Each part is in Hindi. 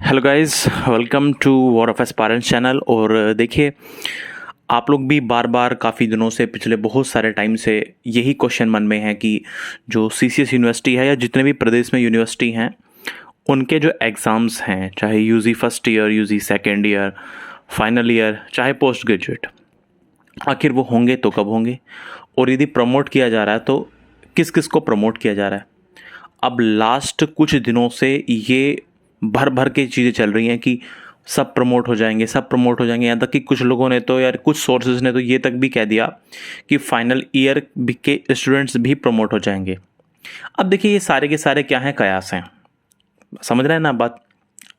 Hello guys, welcome to war of aspirants channel. और देखिए, आप लोग भी बार बार काफ़ी दिनों से, पिछले बहुत सारे टाइम से यही क्वेश्चन मन में है कि जो सीसीएस यूनिवर्सिटी है या जितने भी प्रदेश में यूनिवर्सिटी हैं, उनके जो एग्ज़ाम्स हैं, चाहे UG first year, UG second year, final year, चाहे पोस्ट ग्रेजुएट, आखिर वो होंगे तो कब होंगे, और यदि प्रमोट किया जा रहा है तो किस किस को प्रमोट किया जा रहा है। अब लास्ट कुछ दिनों से ये भर भर के चीज़ें चल रही हैं कि सब प्रमोट हो जाएंगे, सब प्रमोट हो जाएंगे। यहाँ तक कि कुछ लोगों ने तो, यार कुछ सोर्सेज ने तो ये तक भी कह दिया कि फाइनल ईयर के स्टूडेंट्स भी प्रमोट हो जाएंगे। अब देखिए, ये सारे के सारे क्या हैं, कयास हैं। समझ रहे हैं ना बात?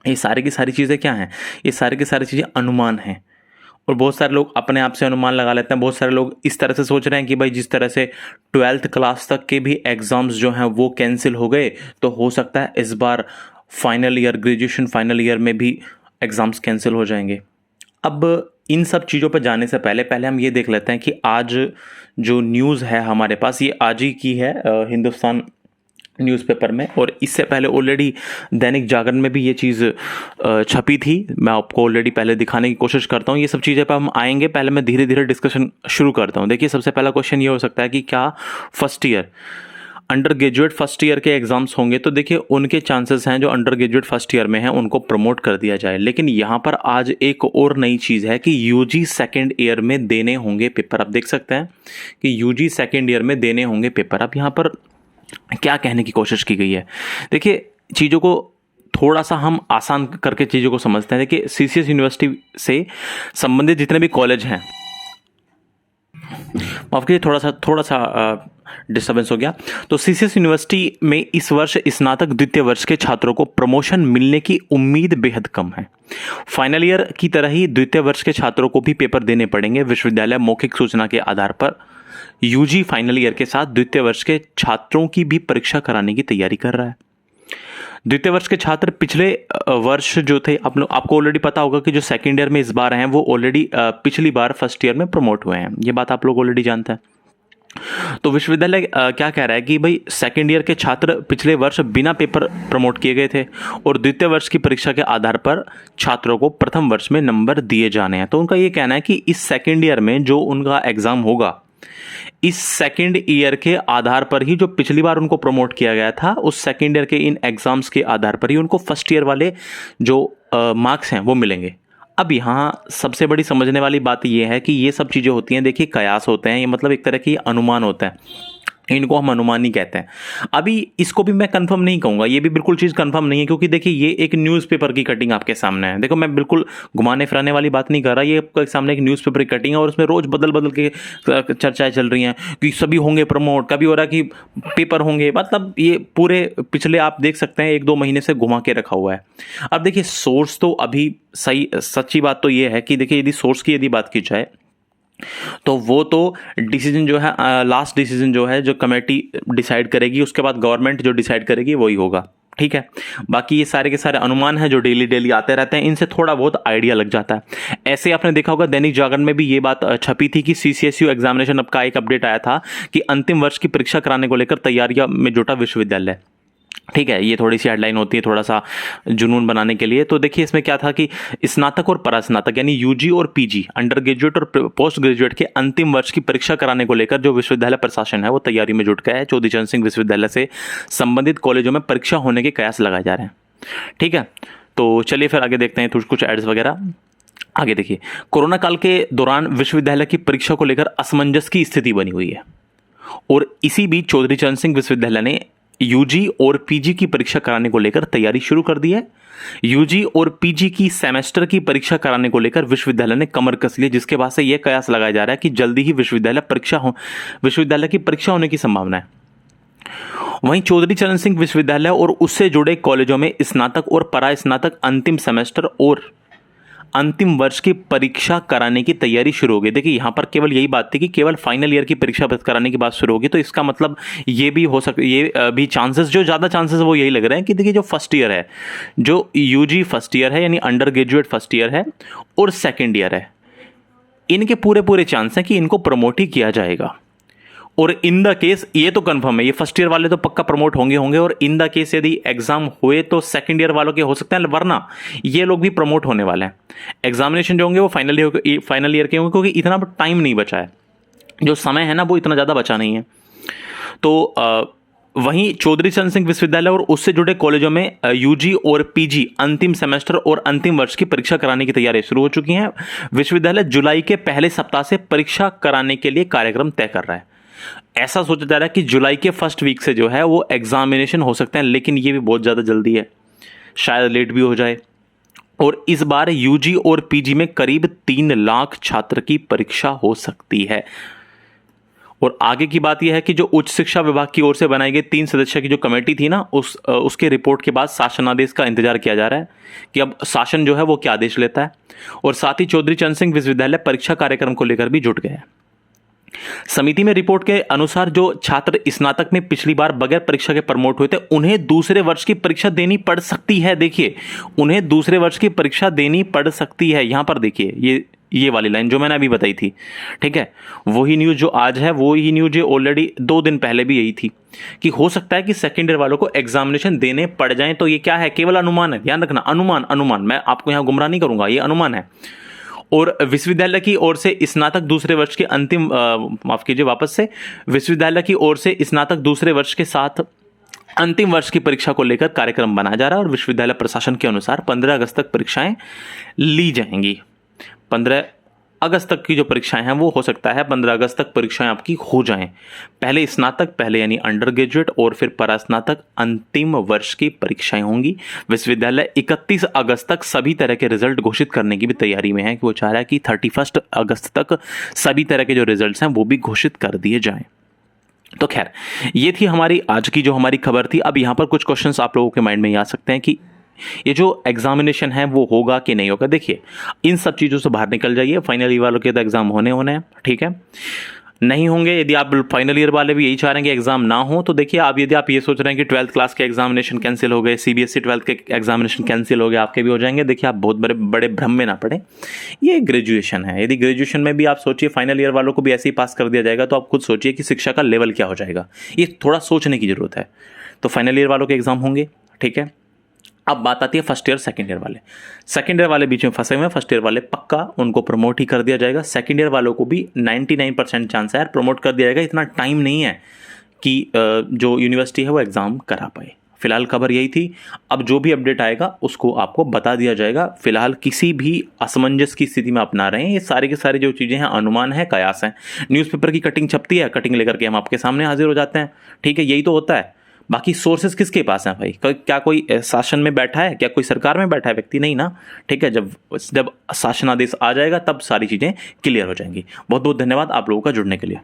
ये सारी की सारी चीज़ें क्या हैं? ये सारी की सारी चीज़ें अनुमान हैं। और बहुत सारे लोग अपने आप से अनुमान लगा लेते हैं। बहुत सारे लोग इस तरह से सोच रहे हैं कि भाई, जिस तरह से 12th क्लास तक के भी एग्ज़ाम्स जो हैं वो कैंसिल हो गए, तो हो सकता है इस बार final year, graduation final year में भी एग्ज़ाम्स कैंसिल हो जाएंगे। अब इन सब चीज़ों पर जाने से पहले पहले हम ये देख लेते हैं कि आज जो न्यूज़ है हमारे पास, ये आज ही की है हिंदुस्तान न्यूज़पेपर में। और इससे पहले ऑलरेडी दैनिक जागरण में भी ये चीज़ छपी थी। मैं आपको ऑलरेडी पहले दिखाने की कोशिश करता हूँ। ये सब चीज़ें पर हम आएंगे, पहले मैं धीरे धीरे डिस्कशन शुरू करता हूँ। देखिए, सबसे पहला क्वेश्चन ये हो सकता है कि क्या first year, under graduate first year के एग्जाम्स होंगे, तो देखिए उनके चांसेस हैं जो अंडर ग्रेजुएट फर्स्ट ईयर में हैं उनको प्रमोट कर दिया जाए। लेकिन यहाँ पर आज एक और नई चीज़ है कि यूजी सेकेंड ईयर में देने होंगे पेपर। आप देख सकते हैं कि यूजी सेकेंड ईयर में देने होंगे पेपर। अब यहाँ पर क्या कहने की कोशिश की गई है, देखिए चीज़ों को थोड़ा सा हम आसान करके चीज़ों को समझते हैं। देखिए, सीसीएस यूनिवर्सिटी से संबंधित जितने भी कॉलेज हैं, माफ कीजिए, थोड़ा सा डिस्टर्बेंस हो गया। तो सीसीएस यूनिवर्सिटी में इस वर्ष स्नातक द्वितीय वर्ष के छात्रों को प्रमोशन मिलने की उम्मीद बेहद कम है। फाइनल ईयर की तरह ही द्वितीय वर्ष के छात्रों को भी पेपर देने पड़ेंगे। विश्वविद्यालय मौखिक सूचना के आधार पर यूजी फाइनल ईयर के साथ द्वितीय वर्ष के छात्रों की भी परीक्षा कराने की तैयारी कर रहा है। द्वितीय वर्ष के छात्र पिछले वर्ष जो थे, आपको ऑलरेडी पता होगा कि जो सेकेंड ईयर में इस बार हैं वो ऑलरेडी पिछली बार फर्स्ट ईयर में प्रमोट हुए हैं। ये बात आप लोग ऑलरेडी जानते हैं। तो विश्वविद्यालय क्या कह रहा है कि भाई, सेकेंड ईयर के छात्र पिछले वर्ष बिना पेपर प्रमोट किए गए थे और द्वितीय वर्ष की परीक्षा के आधार पर छात्रों को प्रथम वर्ष में नंबर दिए जाने हैं। तो उनका ये कहना है कि इस सेकेंड ईयर में जो उनका एग्जाम होगा, इस सेकेंड ईयर के आधार पर ही जो पिछली बार उनको प्रमोट किया गया था, उस सेकेंड ईयर के इन एग्जाम्स के आधार पर ही उनको फर्स्ट ईयर वाले जो मार्क्स हैं वो मिलेंगे। अब यहाँ सबसे बड़ी समझने वाली बात यह है कि ये सब चीज़ें होती हैं, देखिए कयास होते हैं, ये मतलब एक तरह की अनुमान होता है। इनको हम अनुमान ही कहते हैं। अभी इसको भी मैं कंफर्म नहीं कहूँगा, ये भी बिल्कुल चीज़ कंफर्म नहीं है, क्योंकि देखिए ये एक न्यूज़पेपर की कटिंग आपके सामने है। देखो, मैं बिल्कुल घुमाने फिराने वाली बात नहीं कर रहा, ये आपके सामने एक न्यूज़पेपर की कटिंग है और उसमें रोज़ बदल बदल के चर्चाएं चल रही हैं कि सभी होंगे प्रमोट, कभी हो रहा है कि पेपर होंगे। मतलब ये पूरे पिछले आप देख सकते हैं 1-2 महीने से घुमा के रखा हुआ है। अब देखिए, सोर्स तो अभी सही, सच्ची बात तो ये है कि देखिए, यदि सोर्स की यदि बात की जाए तो वो तो डिसीजन जो है, लास्ट डिसीजन जो है, जो कमेटी डिसाइड करेगी, उसके बाद गवर्नमेंट जो डिसाइड करेगी वही होगा। ठीक है, बाकी ये सारे के सारे अनुमान हैं जो डेली डेली आते रहते हैं, इनसे थोड़ा बहुत आइडिया लग जाता है। ऐसे आपने देखा होगा दैनिक जागरण में भी ये बात छपी थी कि सीसीएसयू एग्जामिनेशन का एक अपडेट आया था कि अंतिम वर्ष की परीक्षा कराने को लेकर तैयारियां में जुटा विश्वविद्यालय। ठीक है, ये थोड़ी सी हेडलाइन होती है थोड़ा सा जुनून बनाने के लिए। तो देखिए, इसमें क्या था कि स्नातक और परास्नातक यानी यूजी और पीजी, अंडर ग्रेजुएट और पोस्ट ग्रेजुएट के अंतिम वर्ष की परीक्षा कराने को लेकर जो विश्वविद्यालय प्रशासन है वो तैयारी में जुट गया है। चौधरी चरण सिंह विश्वविद्यालय से संबंधित कॉलेजों में परीक्षा होने के कयास लगाए जा रहे हैं। ठीक है, तो चलिए फिर आगे देखते हैं कुछ एड्स वगैरह। आगे देखिए, कोरोना काल के दौरान विश्वविद्यालय की परीक्षा को लेकर असमंजस की स्थिति बनी हुई है और इसी बीच चौधरी चरण सिंह विश्वविद्यालय ने यूजी और पीजी की परीक्षा कराने को लेकर तैयारी शुरू कर दी है। यूजी और पीजी की सेमेस्टर की परीक्षा कराने को लेकर विश्वविद्यालय ने कमर कस ली है, जिसके बाद से यह कयास लगाया जा रहा है कि जल्दी ही विश्वविद्यालय की परीक्षा होने की संभावना है। वहीं चौधरी चरण सिंह विश्वविद्यालय और उससे जुड़े कॉलेजों में स्नातक और परास्नातक अंतिम सेमेस्टर और अंतिम वर्ष की परीक्षा कराने की तैयारी शुरू हो गई। देखिए, यहाँ पर केवल यही बात थी कि केवल फाइनल ईयर की परीक्षा कराने की बात शुरू होगी, तो इसका मतलब ये भी हो सकता, ये भी चांसेस, जो ज़्यादा चांसेस वो यही लग रहे हैं कि देखिए, जो फर्स्ट ईयर है, जो यूजी फर्स्ट ईयर है यानी अंडर ग्रेजुएट फर्स्ट ईयर है और सेकेंड ईयर है, इनके पूरे चांस हैं कि इनको प्रमोट ही किया जाएगा। और इन द केस, ये तो कंफर्म है, ये फर्स्ट ईयर वाले तो पक्का प्रमोट होंगे और इन द केस यदि एग्जाम हुए तो सेकंड ईयर वालों के हो सकते हैं, वरना ये लोग भी प्रमोट होने वाले हैं। एग्जामिनेशन जो होंगे वो फाइनल ईयर के होंगे, क्योंकि इतना टाइम नहीं बचा है, जो समय है ना वो इतना ज़्यादा बचा नहीं है। तो वहीं चौधरी चरण सिंह विश्वविद्यालय और उससे जुड़े कॉलेजों में यूजी और पीजी अंतिम सेमेस्टर और अंतिम वर्ष की परीक्षा कराने की तैयारी शुरू हो चुकी हैं। विश्वविद्यालय जुलाई के पहले सप्ताह से परीक्षा कराने के लिए कार्यक्रम तय कर रहा है। ऐसा सोचा जा रहा है कि जुलाई के फर्स्ट वीक से जो है वो एग्जामिनेशन हो सकते हैं, लेकिन ये भी बहुत ज़्यादा जल्दी है, शायद लेट भी हो जाए। और इस बार यूजी और पीजी में करीब 3 लाख छात्र की परीक्षा हो सकती है। और आगे की बात यह है कि जो उच्च शिक्षा विभाग की ओर से बनाई गई 3 सदस्य की जो कमेटी थी ना, उसके रिपोर्ट के बाद शासनादेश का इंतजार किया जा रहा है कि अब शासन जो है वो क्या आदेश लेता है। और साथ ही चौधरी चरण सिंह विश्वविद्यालय परीक्षा कार्यक्रम को लेकर भी जुट गए हैं। समिति में रिपोर्ट के अनुसार जो छात्र स्नातक में पिछली बार बगैर परीक्षा के प्रमोट हुए थे, उन्हें दूसरे वर्ष की परीक्षा देनी पड़ सकती है। देखिए, उन्हें दूसरे वर्ष की परीक्षा देनी पड़ सकती है। यहां पर देखिए, ये वाली लाइन जो मैंने अभी बताई थी, ठीक है, वही न्यूज जो आज है, वही न्यूज ये ऑलरेडी 2 दिन पहले भी यही थी कि हो सकता है कि सेकेंड ईयर वालों को एग्जामिनेशन देने पड़ जाएं। तो ये क्या है, केवल अनुमान है, ध्यान रखना, अनुमान। मैं आपको यहां गुमराह नहीं करूंगा, ये अनुमान है। और विश्वविद्यालय की ओर से स्नातक दूसरे वर्ष के अंतिम माफ कीजिए, वापस से विश्वविद्यालय की ओर से स्नातक दूसरे वर्ष के साथ अंतिम वर्ष की परीक्षा को लेकर कार्यक्रम बनाया जा रहा है। और विश्वविद्यालय प्रशासन के अनुसार 15 अगस्त तक परीक्षाएं ली जाएंगी। 15 अगस्त तक की जो परीक्षाएं हैं वो हो सकता है 15 अगस्त तक परीक्षाएं आपकी हो जाएं। पहले स्नातक, पहले यानी अंडर ग्रेजुएट, और फिर परास्नातक अंतिम वर्ष की परीक्षाएं होंगी। विश्वविद्यालय 31 अगस्त तक सभी तरह के रिजल्ट घोषित करने की भी तैयारी में है कि वो चाह रहा है कि 31 अगस्त तक सभी तरह के जो रिजल्ट हैं वो भी घोषित कर दिए जाएं। तो खैर, ये थी हमारी आज की जो हमारी खबर थी। अब यहाँ पर कुछ क्वेश्चंस आप लोगों के माइंड में आ सकते हैं कि ये जो एग्जामिनेशन है वो होगा कि नहीं होगा। देखिए, इन सब चीज़ों से बाहर निकल जाइए। फाइनल ईयर वालों के तो एग्जाम होने हैं, ठीक है, नहीं होंगे। यदि आप फाइनल ईयर वाले भी यही चाह रहे हैं कि एग्जाम ना हो, तो देखिए, आप यदि आप ये सोच रहे हैं कि 12th क्लास के एग्जामिनेशन कैंसिल हो गए, सीबीएसई 12th के एग्जामिनेशन कैंसिल हो गए, आपके भी हो जाएंगे, देखिए आप बहुत बड़े भ्रम में ना पड़े। ये ग्रेजुएशन है। यदि ग्रेजुएशन में भी आप सोचिए फाइनल ईयर वालों को भी ऐसे ही पास कर दिया जाएगा, तो आप खुद सोचिए कि शिक्षा का लेवल क्या हो जाएगा। ये थोड़ा सोचने की जरूरत है। तो फाइनल ईयर वालों के एग्जाम होंगे, ठीक है। अब बात आती है फर्स्ट ईयर सेकंड ईयर वाले। सेकंड ईयर वाले बीच में फंसे हुए हैं, फर्स्ट ईयर वाले पक्का उनको प्रमोट ही कर दिया जाएगा। सेकंड ईयर वालों को भी 99% चांस है प्रमोट कर दिया जाएगा। इतना टाइम नहीं है कि जो यूनिवर्सिटी है वो एग्जाम करा पाए। फिलहाल खबर यही थी। अब जो भी अपडेट आएगा उसको आपको बता दिया जाएगा। फिलहाल किसी भी असमंजस की स्थिति में अपना रहे हैं। ये सारी की सारी जो चीज़ें हैं अनुमान है, कयास है। न्यूज़पेपर की कटिंग छपती है, कटिंग लेकर के हम आपके सामने हाजिर हो जाते हैं, ठीक है, यही तो होता है। बाकी सोर्सेज किसके पास हैं भाई? क्या कोई शासन में बैठा है, क्या कोई सरकार में बैठा है व्यक्ति? नहीं ना, ठीक है। जब शासनादेश आ जाएगा तब सारी चीज़ें क्लियर हो जाएंगी। बहुत बहुत धन्यवाद आप लोगों का जुड़ने के लिए।